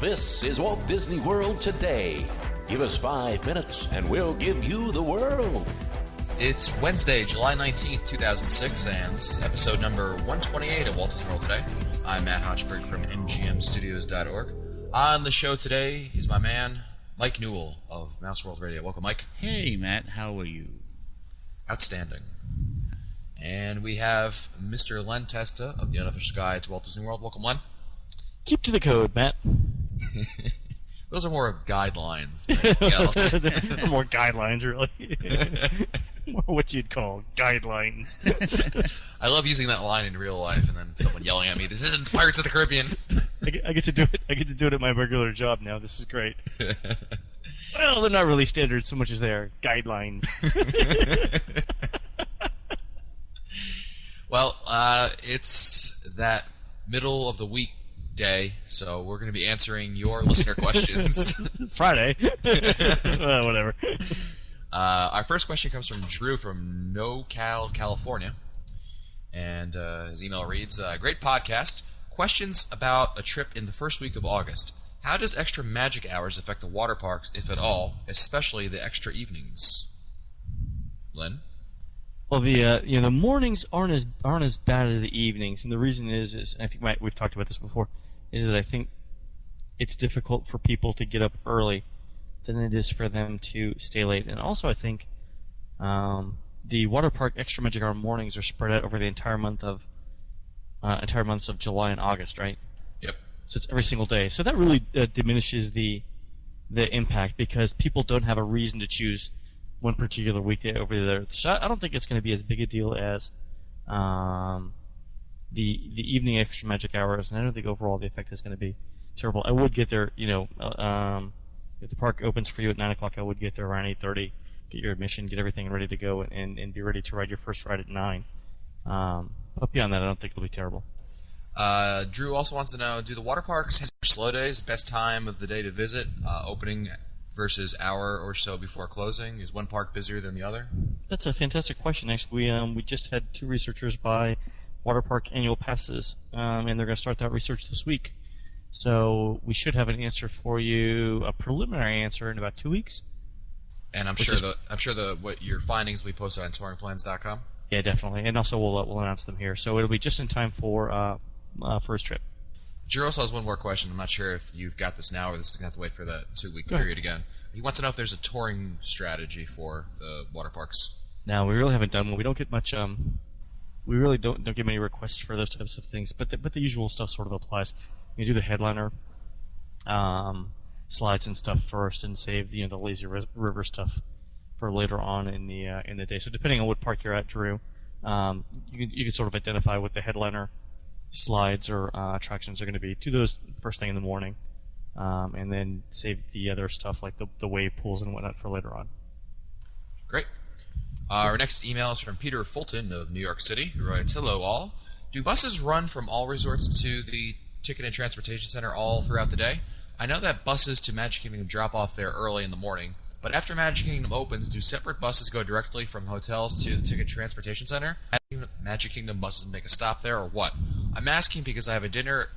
This is Walt Disney World Today. Give us 5 minutes and we'll give you the world. It's Wednesday, July 19th, 2006, and this is episode number 128 of Walt Disney World Today. I'm Matt Hochberg from MGMstudios.org. On the show today is my man, Mike Newell of Mouse World Radio. Welcome, Mike. Hey, Matt. How are you? Outstanding. And we have Mr. Len Testa of the Unofficial Guide to Walt Disney World. Welcome, Len. Keep to the code, Matt. Those are more guidelines than anything else. They're more guidelines, really. More what you'd call guidelines. I love using that line in real life, and then someone yelling at me, "This isn't Pirates of the Caribbean." I get to do it. I get to do it at my regular job now. This is great. Well, they're not really standards so much as they are guidelines. Well, it's that middle of the week day, so we're going to be answering your listener questions. Friday. Whatever. Our first question comes from Drew from NoCal, California. And his email reads, great podcast. Questions about a trip in the first week of August. How does extra magic hours affect the water parks, if at all, especially the extra evenings? Len? Well, the mornings aren't as bad as the evenings, and the reason is I think we've talked about this before, is that I think it's difficult for people to get up early than it is for them to stay late, and also I think the water park extra magic hour mornings are spread out over the entire months of July and August, right? Yep. So it's every single day. So that really diminishes the impact because people don't have a reason to choose one particular weekday over the other. So I don't think it's going to be as big a deal as the evening extra magic hours, and I don't think overall the effect is going to be terrible. I would get there, if the park opens for you at 9 o'clock, I would get there around 8:30, get your admission, get everything ready to go, and be ready to ride your first ride at 9. But beyond that, I don't think it'll be terrible. Drew also wants to know, do the water parks have slow days, best time of the day to visit, opening versus hour or so before closing? Is one park busier than the other? That's a fantastic question, actually. We just had 2 researchers buy water park annual passes, and they're going to start that research this week. So we should have an answer for you, a preliminary answer, in about 2 weeks. And I'm sure what your findings will be posted on touringplans.com. Yeah, definitely, and also we'll announce them here. So it'll be just in time for his trip. Drew also has one more question. I'm not sure if you've got this now or this is going to have to wait for the 2-week period again. He wants to know if there's a touring strategy for the water parks. No, we really haven't done one. We don't get much. We really don't get many requests for those types of things. But the usual stuff sort of applies. You do the headliner slides and stuff first, and save the lazy river stuff for later on in the day. So depending on what park you're at, Drew, you can sort of identify what the headliner slides or attractions are going to be. Do those first thing in the morning, and then save the other stuff like the wave pools and whatnot for later on. Great. Our next email is from Peter Fulton of New York City, who writes, hello all. Do buses run from all resorts to the Ticket and Transportation Center all throughout the day? I know that buses to Magic Kingdom drop off there early in the morning, but after Magic Kingdom opens, do separate buses go directly from hotels to the Ticket Transportation Center? Magic Kingdom buses make a stop there, or what? I'm asking because I have a dinner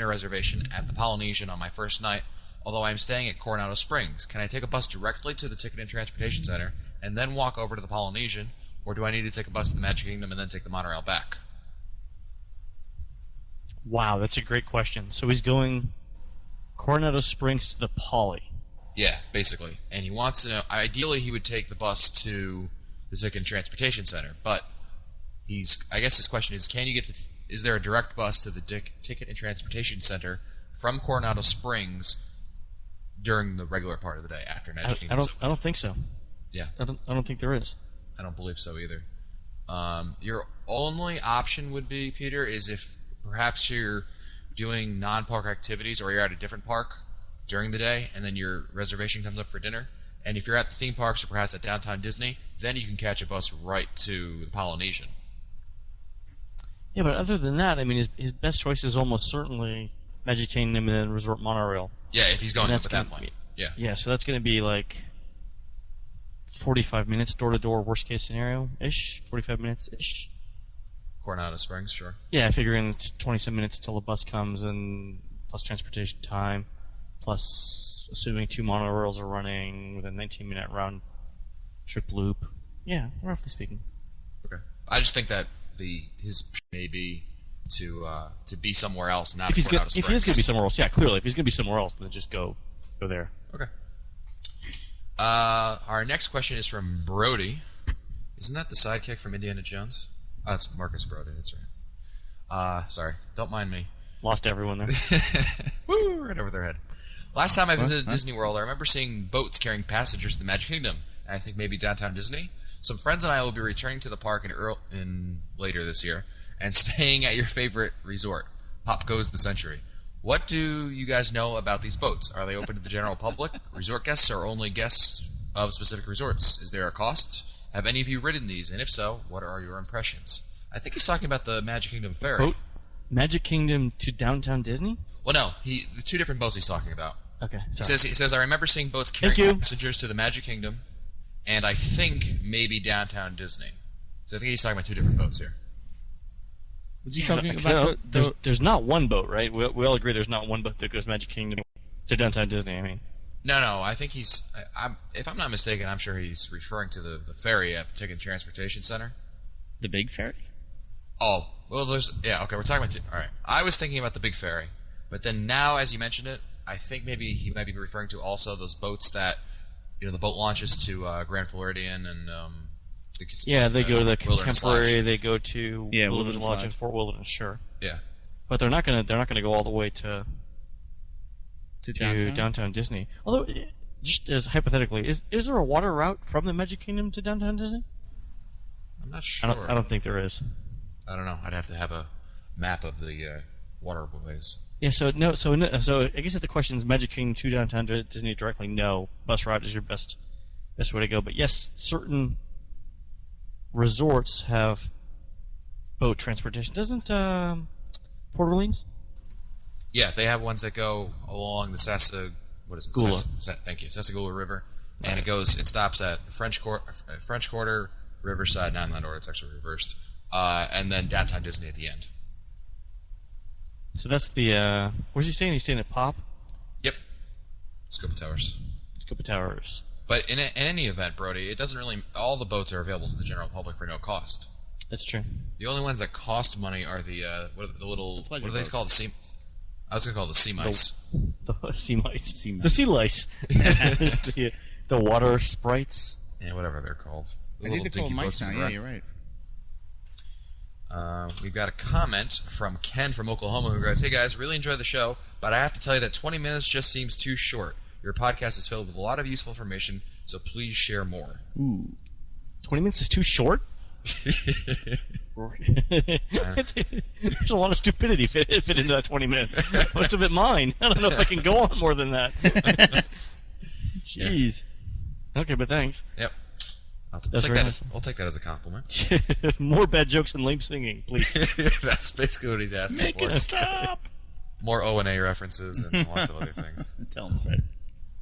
reservation at the Polynesian on my first night, although I'm staying at Coronado Springs. Can I take a bus directly to the Ticket and Transportation Center and then walk over to the Polynesian, or do I need to take a bus to the Magic Kingdom and then take the monorail back? Wow, that's a great question. So he's going Coronado Springs to the Poly. Yeah, basically. And he wants to know, ideally he would take the bus to the Ticket and Transportation Center, but I guess his question is, is there a direct bus to the Ticket and Transportation Center from Coronado Springs during the regular part of the day after Magic Kingdom? I don't think so. Yeah. I don't think there is. I don't believe so either. Your only option would be, Peter, is if perhaps you're doing non-park activities or you're at a different park during the day and then your reservation comes up for dinner. And if you're at the theme parks or perhaps at Downtown Disney, then you can catch a bus right to the Polynesian. Yeah, but other than that, I mean, his best choice is almost certainly Magic Kingdom and then Resort Monorail. Yeah, if he's going with that plan. Yeah. Yeah, so that's going to be like 45 minutes door-to-door, worst-case scenario-ish, 45 minutes-ish. Coronado Springs, sure. Yeah, figuring it's 27 minutes till the bus comes and plus transportation time. plus assuming 2 monorails are running with a 19-minute round trip loop. Yeah, roughly speaking. Okay. I just think that his may be to be somewhere else, not If he's Coronado if he is Springs. going to be somewhere else, yeah, clearly, if he's going to be somewhere else, then just go there. Okay. Our next question is from Brody. Isn't that the sidekick from Indiana Jones? Oh, that's Marcus Brody. That's right. Sorry. Don't mind me. Lost everyone there. Woo! Right over their head. Last time I visited Disney World, I remember seeing boats carrying passengers to the Magic Kingdom, and I think maybe downtown Disney. Some friends and I will be returning to the park in later this year and staying at your favorite resort, Popco's The Century. What do you guys know about these boats? Are they open to the general public, resort guests, or only guests of specific resorts? Is there a cost? Have any of you ridden these? And if so, what are your impressions? I think he's talking about the Magic Kingdom ferry. Boat? Magic Kingdom to downtown Disney? Well, no, the two different boats he's talking about. Okay, He sorry. says, I remember seeing boats Thank carrying you. passengers to the Magic Kingdom, and I think maybe downtown Disney. So I think he's talking about two different boats here. Was he talking Because I about don't- there's not one boat, right? We all agree there's not one boat that goes Magic Kingdom to downtown Disney. I mean, No, I think if I'm not mistaken, I'm sure he's referring to the ferry at Ticket and Transportation Center. the big ferry? Oh, well, okay, we're talking about, alright. I was thinking about the big ferry, but then now, as you mentioned it, I think maybe he might be referring to also those boats that, the boat launches to Grand Floridian and, they go to the Wilderness Contemporary, Lodge. they go to Yeah, Wilderness Wilderness Lodge Lodge. and Fort Wilderness, sure. Yeah. But they're not gonna go all the way to downtown Disney. Although, just as hypothetically, is there a water route from the Magic Kingdom to downtown Disney? I'm not sure. I don't think there is. I don't know. I'd have to have a map of the waterways. Yeah, so I guess if the question is Magic Kingdom to downtown Disney directly, no, bus route is your best way to go. But yes, certain resorts have boat transportation. Doesn't Port Orleans? Yeah, they have ones that go along the Gula. Thank you, Sassagoula River, and it stops at French Quarter, Riverside, Nine Land Order. It's actually reversed, and then downtown Disney at the end. So that's the. Where's he staying? He's staying at Pop. Yep, Scopa Towers. Scopa Towers. But in any event, Brody, it doesn't really. All the boats are available to the general public for no cost. That's true. The only ones that cost money are the little. pleasure What are they boats. called? I was gonna call it the sea mice. The sea mice. Sea mice. The sea lice. the water sprites. Yeah, whatever they're called. I think they're called mice now. in Yeah, red. you're right. We've got a comment from Ken from Oklahoma who writes, "Hey guys, really enjoy the show, but I have to tell you that 20 minutes just seems too short. Your podcast is filled with a lot of useful information, so please share more." Ooh. 20 minutes is too short? There's a lot of stupidity fit into that 20 minutes. Most of it mine. I don't know if I can go on more than that. Jeez. Okay, but thanks. Yep. That's very nice. I'll take that as a compliment. More bad jokes and lame singing, please. That's basically what he's asking Make for. it stop. More O&A references and lots of other things. Tell him, Fred.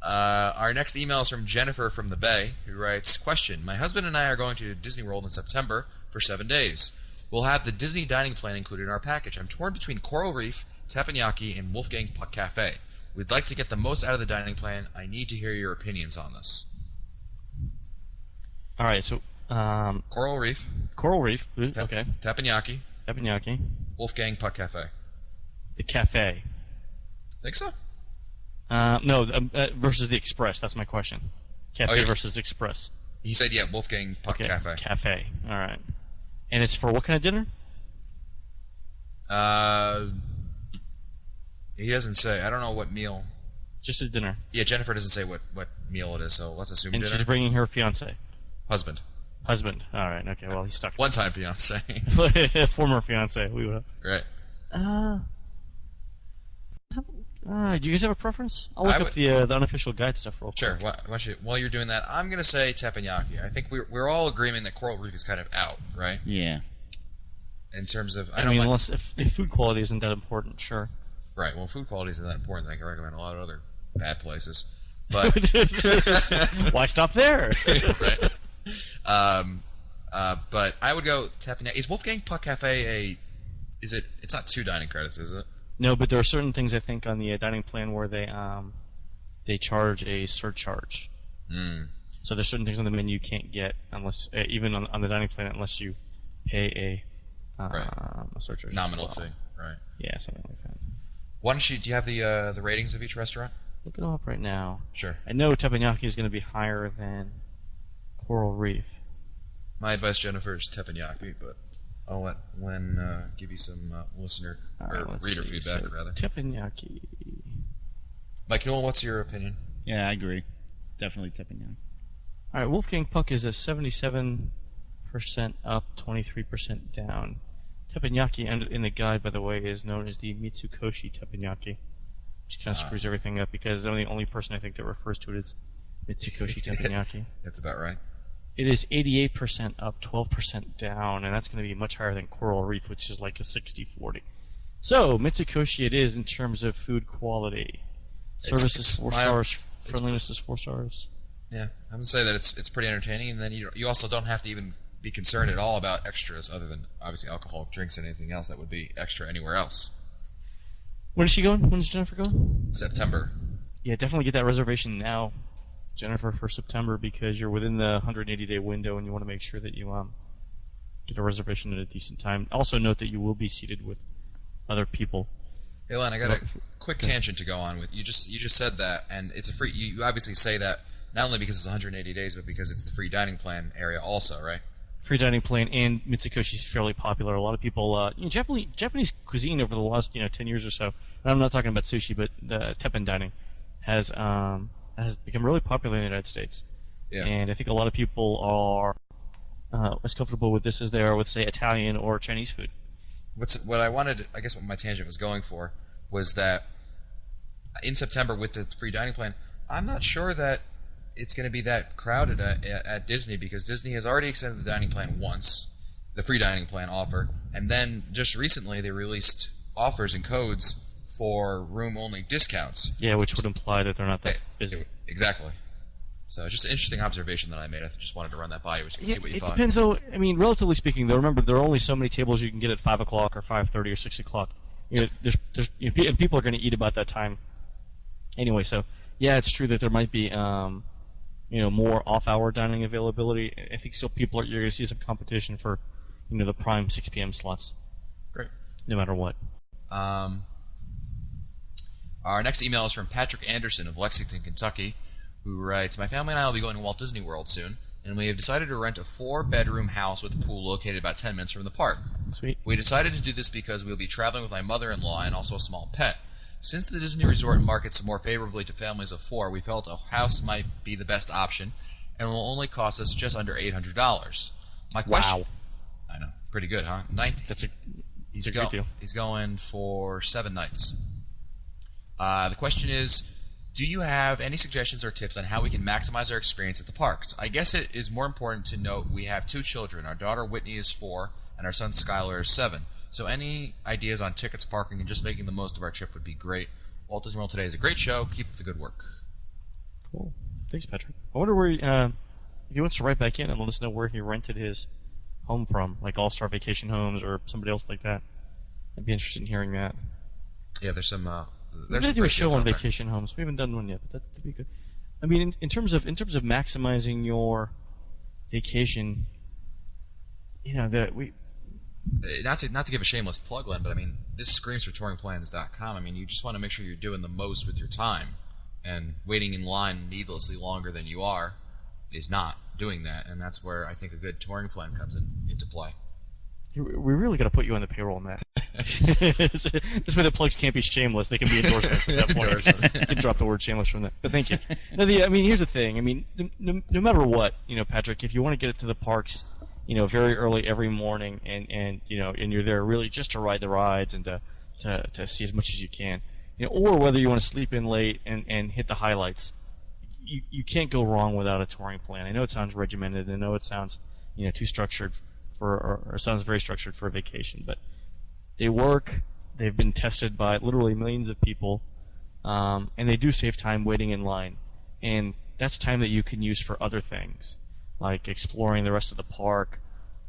Our next email is from Jennifer from the Bay, who writes, "Question: My husband and I are going to Disney World in September for 7 days. We'll have the Disney dining plan included in our package. I'm torn between Coral Reef, Teppanyaki, and Wolfgang Puck Cafe. We'd like to get the most out of the dining plan. I need to hear your opinions on this." All right, so Coral Reef, Coral Reef. Okay. Teppanyaki, Teppanyaki. Wolfgang Puck Cafe. The cafe. Think so? No, versus the Express. That's my question. Cafe Oh, yeah. versus Express. He said, yeah, Wolfgang Puck Okay. Cafe. Cafe. All right. And it's for what kind of dinner? He doesn't say. I don't know what meal. Just a dinner. Yeah, Jennifer doesn't say what meal it is, so let's assume And dinner. she's bringing her fiance. Husband. Husband. All right. Okay. Well, he's stuck. One-time fiance. Former fiance. We would. Right. Do you guys have a preference? I'll look up the unofficial guide stuff real quick. Sure. While you're doing that, I'm going to say teppanyaki. I think we're all agreeing that Coral Reef is kind of out, right? Yeah. In terms of, I mean, unless if food quality isn't that important, sure. Right. Well, food quality isn't that important. I can recommend a lot of other bad places, but Why stop there? right. But I would go teppanyaki. Is Wolfgang Puck Cafe It's not 2 dining credits, is it? No, but there are certain things I think on the dining plan where they they charge a surcharge. So there's certain things on the menu you can't get unless, even on the dining plan, unless you pay a surcharge. Nominal as well. fee, right? Yeah, something like that. Why don't you? Do you have the ratings of each restaurant? Looking up right now. Sure. I know Teppanyaki is going to be higher than Coral Reef. My advice, Jennifer, is teppanyaki, but I'll let Len give you some listener All or right, let's reader see. feedback, So, rather. Teppanyaki. Mike Newell, what's your opinion? Yeah, I agree. Definitely Teppanyaki. All right, Wolfgang Puck is a 77% up, 23% down. Teppanyaki in the guide, by the way, is known as the Mitsukoshi Teppanyaki, which kind of screws everything up because I'm the only person I think that refers to it as Mitsukoshi Teppanyaki. That's about right. It is 88% up, 12% down, and that's going to be much higher than Coral Reef, which is like a 60-40. So, Mitsukoshi it is in terms of food quality. Service is 4 stars, friendliness is 4 stars. Yeah, I'm gonna say that it's pretty entertaining, and then you also don't have to even be concerned at all about extras, other than obviously alcoholic drinks and anything else that would be extra anywhere else. When is she going? When is Jennifer going? September. Yeah, definitely get that reservation now, Jennifer, for September, because you're within the 180-day window, and you want to make sure that you get a reservation at a decent time. Also note that you will be seated with other people. Hey, Len, I got a quick tangent to go on with. You just said that, and it's a free. You obviously say that not only because it's 180 days, but because it's the free dining plan area also, right? Free dining plan, and Mitsukoshi is fairly popular. A lot of people, Japanese cuisine over the last 10 years or so. And I'm not talking about sushi, but the teppan dining has become really popular in the United States. Yeah. And I think a lot of people are as comfortable with this as they are with, say, Italian or Chinese food. What I wanted, I guess, what my tangent was going for was that in September with the free dining plan, I'm not sure that it's going to be that crowded at Disney, because Disney has already extended the dining plan once, the free dining plan offer, and then just recently they released offers and codes for room-only discounts. Yeah, which would imply that they're not that busy. Exactly. So it's just an interesting observation that I made. I just wanted to run that by you, to see what you it thought. Depends, though. I mean, relatively speaking, though, remember there are only so many tables you can get at 5 o'clock or 5:30 or 6 o'clock. And people are going to eat about that time anyway. So yeah, it's true that there might be more off-hour dining availability. I think still you're going to see some competition for the prime 6 p.m. slots. Great. No matter what. Our next email is from Patrick Anderson of Lexington, Kentucky, who writes, "My family and I will be going to Walt Disney World soon, and we have decided to rent a 4-bedroom house with a pool located about 10 minutes from the park. Sweet. We decided to do this because we will be traveling with my mother-in-law and also a small pet. Since the Disney Resort markets more favorably to families of 4, we felt a house might be the best option and will only cost us just under $800. My question, Wow. I know, pretty good, huh? That's a He's great deal. He's going for 7 nights. The question is, do you have any suggestions or tips on how we can maximize our experience at the parks? I guess it is more important to note we have 2 children. Our daughter Whitney is 4, and our son Skylar is 7. So any ideas on tickets, parking, and just making the most of our trip would be great. Walt Disney World today is a great show. Keep up the good work." Cool. Thanks, Patrick. I wonder where if he wants to write back in and let us know where he rented his home from, like All-Star Vacation Homes or somebody else like that. I'd be interested in hearing that. Yeah, there's some. We're There's gonna some do a great show deals on out there. vacation homes. We haven't done one yet, but that'd be good. I mean, in terms of maximizing your vacation, that we. Not to give a shameless plug, Len, but I mean, this screams for touringplans.com. I mean, you just want to make sure you're doing the most with your time, and waiting in line needlessly longer than you are is not doing that, and that's where I think a good touring plan comes into play. We really got to put you on the payroll, Matt. This way the plugs can't be shameless; they can be endorsements at that point. You can drop the word shameless from that. But thank you. No, here's the thing. I mean, no matter what, Patrick, if you want to get it to the parks, very early every morning, and you're there really just to ride the rides and to see as much as you can, or whether you want to sleep in late and hit the highlights, you can't go wrong without a touring plan. I know it sounds regimented. I know it sounds too structured or sounds very structured for a vacation, but they work. They've been tested by literally millions of people, and they do save time waiting in line, and that's time that you can use for other things, like exploring the rest of the park,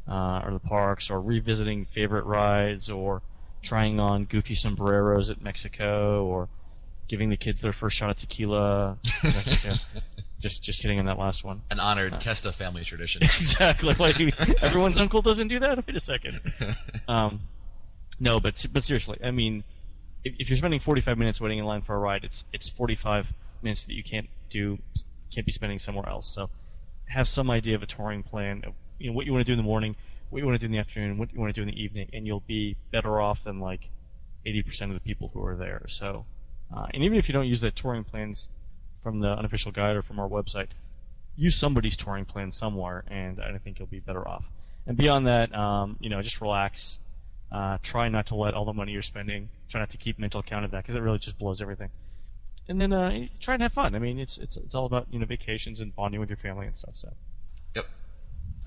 or the parks, or revisiting favorite rides, or trying on goofy sombreros at Mexico, or giving the kids their first shot at tequila. Just kidding on that last one. An honored Testa family tradition. Exactly. Like, everyone's uncle doesn't do that? Wait a second. No, but seriously, I mean, if you're spending 45 minutes waiting in line for a ride, it's 45 minutes that you can't be spending somewhere else. So have some idea of a touring plan of what you want to do in the morning, what you want to do in the afternoon, what you want to do in the evening, and you'll be better off than like 80% of the people who are there. So, and even if you don't use the touring plans from the unofficial guide or from our website, use somebody's touring plan somewhere, and I think you'll be better off. And beyond that, just relax. Try not to let all the money you're spending. Try not to keep mental account of that because it really just blows everything. And then try and have fun. I mean, it's all about vacations and bonding with your family and stuff. So. Yep,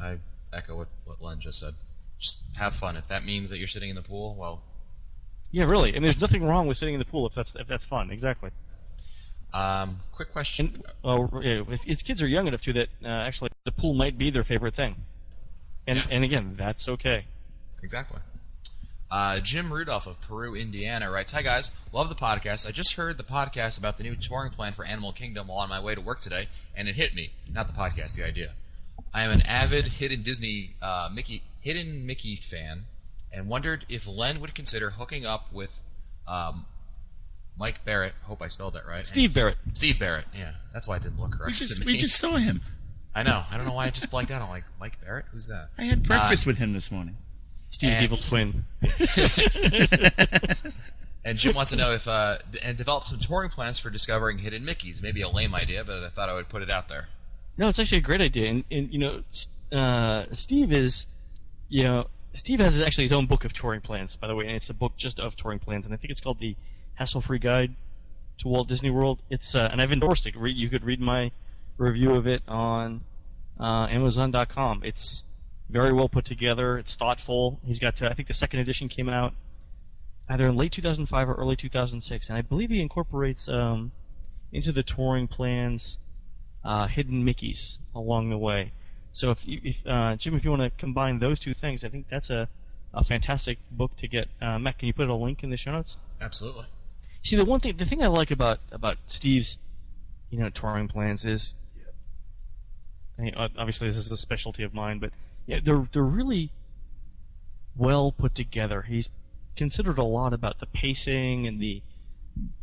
I echo what Len just said. Just have fun. If that means that you're sitting in the pool, well. Yeah, really. And there's nothing wrong with sitting in the pool if that's fun. Exactly. Quick question. His kids are young enough too that actually the pool might be their favorite thing. And again, that's okay. Exactly. Jim Rudolph of Peru, Indiana writes, "Hi guys, love the podcast. I just heard the podcast about the new touring plan for Animal Kingdom while on my way to work today, and it hit me. Not the podcast, the idea. I am an avid Hidden Mickey fan, and wondered if Len would consider hooking up with Mike Barrett. Hope I spelled that right. Steve Barrett. Steve Barrett. Yeah, that's why it didn't look correct to me. We just saw him. I know. I don't know why I just blanked out. I'm like, Mike Barrett? Who's that? I had breakfast with him this morning. Steve's evil twin. And Jim wants to know if and develop some touring plans for discovering hidden Mickeys. Maybe a lame idea, but I thought I would put it out there. No, it's actually a great idea. And Steve is, Steve has actually his own book of touring plans, by the way, and it's a book just of touring plans, and I think it's called the Hassle-Free Guide to Walt Disney World. It's and I've endorsed it. You could read my review of it on Amazon.com. It's very well put together. It's thoughtful. He's got, I think the second edition came out either in late 2005 or early 2006, and I believe he incorporates into the touring plans hidden Mickeys along the way. So if Jim, if you want to combine those two things, I think that's a fantastic book to get. Matt, can you put a link in the show notes? Absolutely. See, the thing I like about Steve's, touring plans is, obviously this is a specialty of mine, but yeah, they're really well put together. He's considered a lot about the pacing and the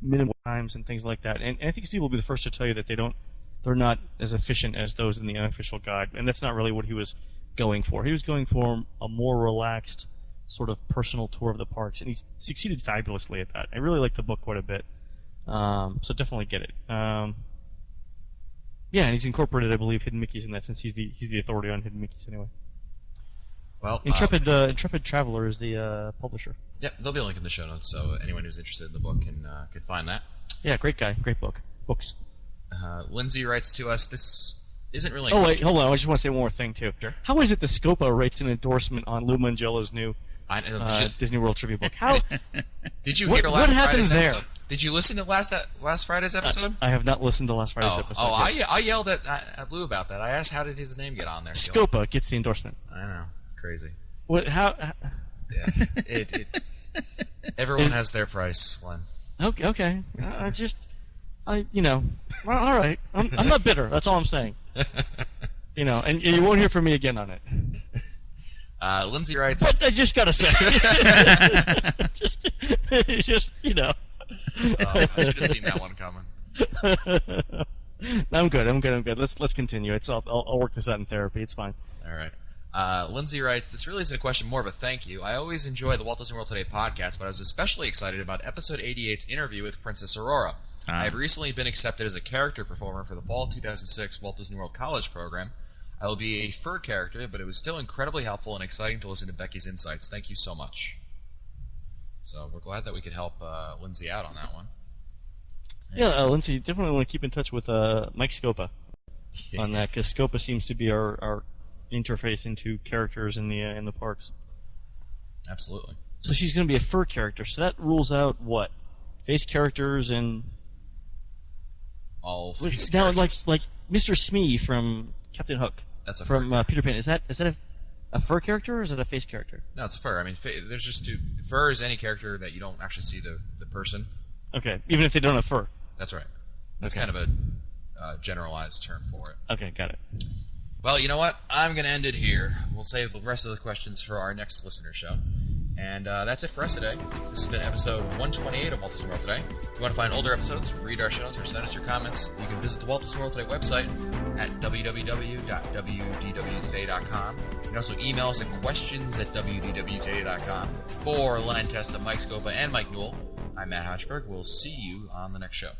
minimum times and things like that. And I think Steve will be the first to tell you that they're not as efficient as those in the unofficial guide, and that's not really what he was going for. He was going for a more relaxed sort of personal tour of the parks, and he's succeeded fabulously at that. I really like the book quite a bit, so definitely get it. Yeah, and he's incorporated, I believe, Hidden Mickeys in that, since he's the authority on Hidden Mickeys anyway. Well, Intrepid Traveler is the publisher. Yep, there'll be a link in the show notes, so anyone who's interested in the book can find that. Yeah, great guy, great books. Lindsay writes to us, this isn't really... Oh, wait, hold on, I just want to say one more thing, too. Sure. How is it the Scopa writes an endorsement on Lou Mangello's new Disney World trivia book? How? Did you hear last Friday's there? episode? Did you listen to last Friday's episode? I have not listened to last Friday's episode. I yelled at Lou about that. I asked how did his name get on there. Scopa gets the endorsement. I know. Crazy. What? How? Yeah. Everyone has their price, Len. Okay. All right. I'm not bitter. That's all I'm saying. And you won't hear from me again on it. Lindsay writes... But I just gotta say... just. I should have seen that one coming. I'm good. Let's continue. I'll work this out in therapy. It's fine. All right. Lindsay writes, this really isn't a question, more of a thank you. I always enjoy the Walt Disney World Today podcast, but I was especially excited about episode 88's interview with Princess Aurora. I have recently been accepted as a character performer for the fall 2006 Walt Disney World College program. I will be a fur character, but it was still incredibly helpful and exciting to listen to Becky's insights. Thank you so much. So we're glad that we could help Lindsay out on that one. Yeah, Lindsay, definitely want to keep in touch with Mike Scopa on that, because Scopa seems to be our interface into characters in the parks. Absolutely. So she's going to be a fur character. So that rules out what? Face characters and all face characters. Like Mr. Smee from Captain Hook. That's from Peter Pan. Is that a fur character or is it a face character? No, it's a fur. I mean, there's just two. Fur is any character that you don't actually see the person. Okay, even if they don't have fur. That's right. That's kind of a generalized term for it. Okay, got it. Well, you know what? I'm going to end it here. We'll save the rest of the questions for our next listener show. And that's it for us today. This has been episode 128 of Walt Disney World Today. If you want to find older episodes, read our show notes, or send us your comments, you can visit the Walt Disney World Today website at www.wdwtoday.com. You can also email us at questions@wdwtoday.com. For Len Testa, Mike Scopa, and Mike Newell, I'm Matt Hochberg. We'll see you on the next show.